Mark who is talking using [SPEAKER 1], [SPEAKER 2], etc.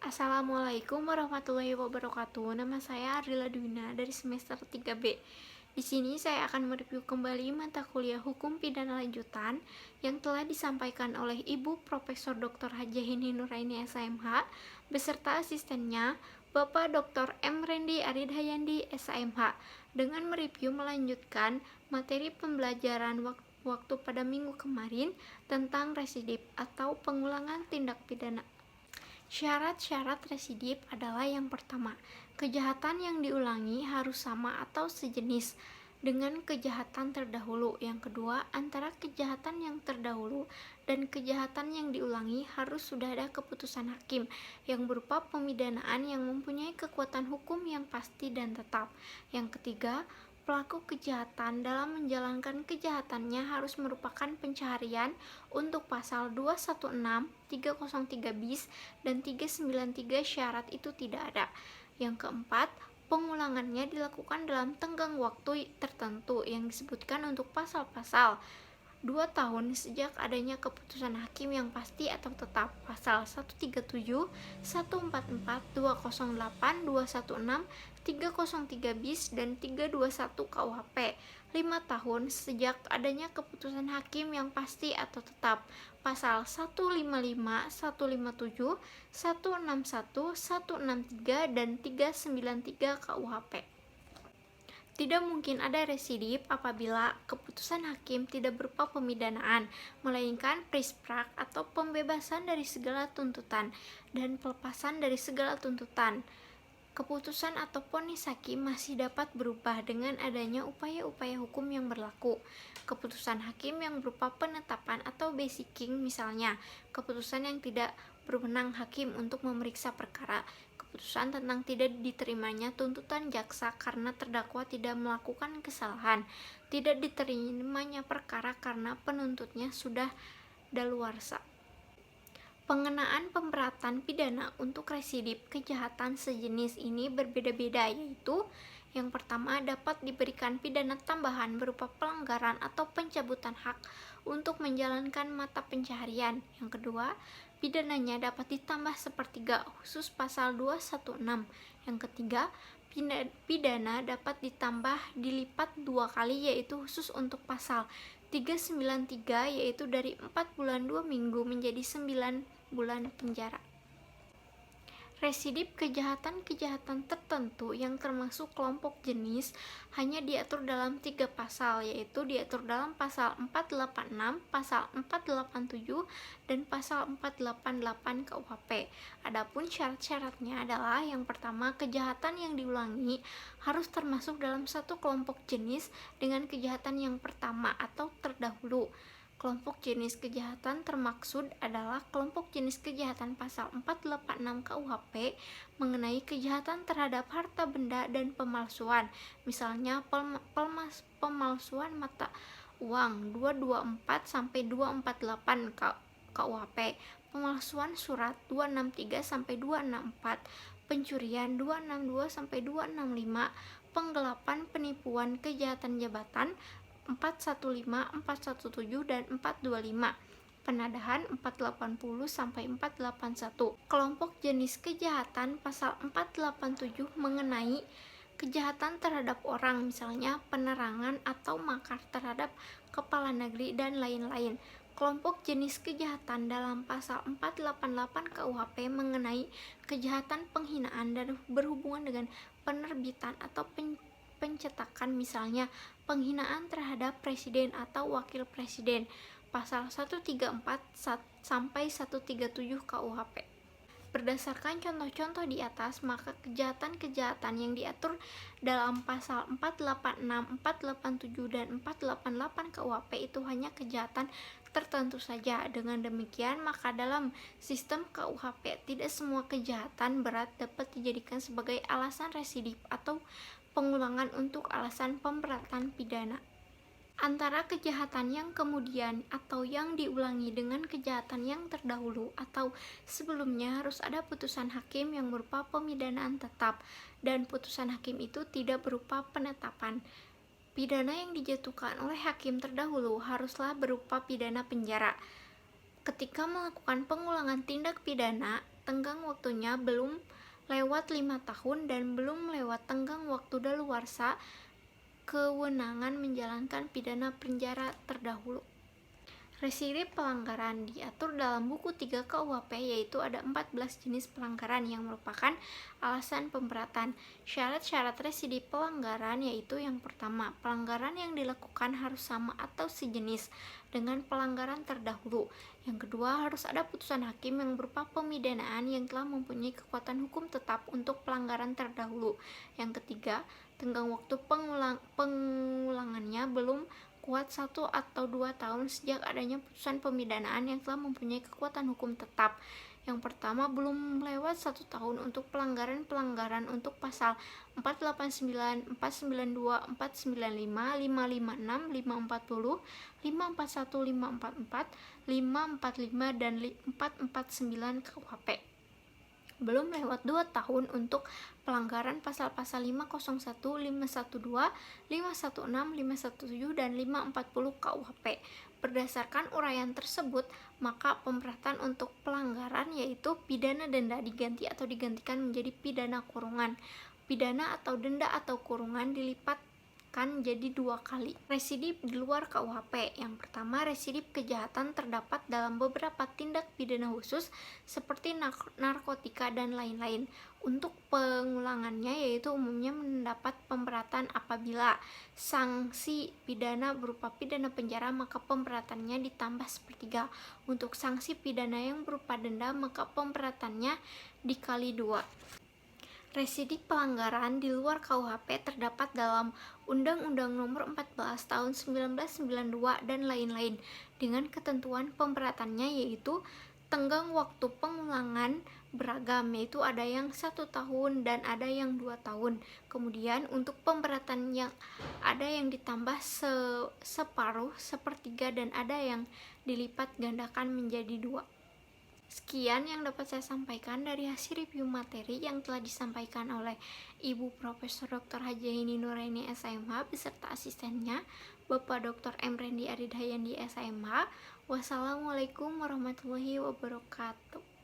[SPEAKER 1] Assalamualaikum warahmatullahi wabarakatuh. Nama saya Ardila Dwina dari semester 3B. Di sini saya akan mereview kembali mata kuliah Hukum Pidana Lanjutan yang telah disampaikan oleh Ibu Profesor Dr. Hajah Hini Nuraini SMH beserta asistennya Bapak Dr. M. Rendi Aridhayandi SMH dengan mereview melanjutkan materi pembelajaran waktu pada minggu kemarin tentang residip atau pengulangan tindak pidana. Syarat-syarat residip adalah yang pertama, kejahatan yang diulangi harus sama atau sejenis dengan kejahatan terdahulu. Yang kedua, antara kejahatan yang terdahulu dan kejahatan yang diulangi harus sudah ada keputusan hakim yang berupa pemidanaan yang mempunyai kekuatan hukum yang pasti dan tetap. Yang ketiga, pelaku kejahatan dalam menjalankan kejahatannya harus merupakan pencaharian untuk pasal 216, 303 bis, dan 393 syarat itu tidak ada. Yang keempat, pengulangannya dilakukan dalam tenggang waktu tertentu yang disebutkan untuk pasal-pasal 2 tahun sejak adanya keputusan hakim yang pasti atau tetap, pasal 137, 144, 208, 216, 303 bis, dan 321 KUHP. 5 tahun sejak adanya keputusan hakim yang pasti atau tetap, pasal 155, 157, 161, 163, dan 393 KUHP. Tidak mungkin ada residip apabila keputusan hakim tidak berupa pemidanaan, melainkan prisprak atau pembebasan dari segala tuntutan dan pelepasan dari segala tuntutan. Keputusan atau vonis hakim masih dapat berubah dengan adanya upaya-upaya hukum yang berlaku. Keputusan hakim yang berupa penetapan atau basicking, misalnya keputusan yang tidak berwenang hakim untuk memeriksa perkara, keputusan tentang tidak diterimanya tuntutan jaksa karena terdakwa tidak melakukan kesalahan, tidak diterimanya perkara karena penuntutnya sudah daluarsa. Pengenaan pemberatan pidana untuk residip kejahatan sejenis ini berbeda-beda, yaitu yang pertama, dapat diberikan pidana tambahan berupa pelanggaran atau pencabutan hak untuk menjalankan mata pencaharian. Yang kedua, pidananya dapat ditambah sepertiga khusus pasal 216. Yang ketiga, pidana dapat ditambah dilipat 2 kali yaitu khusus untuk pasal 393 yaitu dari 4 bulan 2 minggu menjadi 9 bulan penjara. Residip kejahatan-kejahatan tertentu yang termasuk kelompok jenis hanya diatur dalam 3 pasal, yaitu diatur dalam pasal 486, pasal 487, dan pasal 488 KUHP. Adapun syarat-syaratnya adalah yang pertama, kejahatan yang diulangi harus termasuk dalam satu kelompok jenis dengan kejahatan yang pertama atau terdahulu. Kelompok jenis kejahatan termaksud adalah kelompok jenis kejahatan pasal 486 KUHP mengenai kejahatan terhadap harta benda dan pemalsuan, misalnya pemalsuan mata uang 224 sampai 248 KUHP, pemalsuan surat 263 sampai 264, pencurian 262 sampai 265, penggelapan, penipuan, kejahatan jabatan 415, 417, dan 425, penadahan 480 sampai 481. Kelompok jenis kejahatan pasal 487 mengenai kejahatan terhadap orang, misalnya penerangan atau makar terhadap kepala negeri dan lain-lain. Kelompok jenis kejahatan dalam pasal 488 KUHP mengenai kejahatan penghinaan dan berhubungan dengan penerbitan atau pencetakan, misalnya penghinaan terhadap presiden atau wakil presiden, pasal 134 sampai 137 KUHP. Berdasarkan contoh-contoh di atas, maka kejahatan-kejahatan yang diatur dalam pasal 486, 487, dan 488 KUHP itu hanya kejahatan tertentu saja. Dengan demikian, maka dalam sistem KUHP tidak semua kejahatan berat dapat dijadikan sebagai alasan residip atau pengulangan untuk alasan pemberatan pidana. Antara kejahatan yang kemudian atau yang diulangi dengan kejahatan yang terdahulu atau sebelumnya harus ada putusan hakim yang berupa pemidanaan tetap, dan putusan hakim itu tidak berupa penetapan. Pidana yang dijatuhkan oleh hakim terdahulu haruslah berupa pidana penjara. Ketika melakukan pengulangan tindak pidana, tenggang waktunya belum lewat 5 tahun dan belum lewat tenggang waktu daluarsa kewenangan menjalankan pidana penjara terdahulu. Residip pelanggaran diatur dalam buku 3 KUHP, yaitu ada 14 jenis pelanggaran yang merupakan alasan pemberatan. Syarat-syarat residip pelanggaran yaitu yang pertama, pelanggaran yang dilakukan harus sama atau sejenis dengan pelanggaran terdahulu. Yang kedua, harus ada putusan hakim yang berupa pemidanaan yang telah mempunyai kekuatan hukum tetap untuk pelanggaran terdahulu. Yang ketiga, tenggang waktu pengulangannya belum kuat 1 atau 2 tahun sejak adanya putusan pemidanaan yang telah mempunyai kekuatan hukum tetap. Yang pertama, belum lewat 1 tahun untuk pelanggaran-pelanggaran untuk pasal 489, 492, 495, 556, 540, 541, 544, 545, dan 449 KUHP. Belum lewat 2 tahun untuk pelanggaran pasal-pasal 501, 512, 516, 517, dan 540 KUHP. Berdasarkan uraian tersebut, maka pemberatan untuk pelanggaran yaitu pidana denda diganti atau digantikan menjadi pidana kurungan. Pidana atau denda atau kurungan dilipat jadi 2 kali. Residip di luar KUHP. Yang pertama, residip kejahatan terdapat dalam beberapa tindak pidana khusus seperti narkotika dan lain-lain. Untuk pengulangannya yaitu umumnya mendapat pemberatan apabila sanksi pidana berupa pidana penjara, maka pemberatannya ditambah sepertiga. Untuk sanksi pidana yang berupa denda, maka pemberatannya dikali 2. Residip pelanggaran di luar KUHP terdapat dalam Undang-Undang Nomor 14 Tahun 1992 dan lain-lain dengan ketentuan pemberatannya yaitu tenggang waktu pengulangan beragam, yaitu ada yang 1 tahun dan ada yang 2 tahun. Kemudian untuk pemberatan yang ada yang ditambah separuh, sepertiga, dan ada yang dilipat gandakan menjadi 2. Sekian yang dapat saya sampaikan dari hasil review materi yang telah disampaikan oleh Ibu Profesor Dr. Hajaini Nuraini SMH beserta asistennya Bapak Dr. M. Rendi Aridhayandi SMH. Wassalamualaikum warahmatullahi wabarakatuh.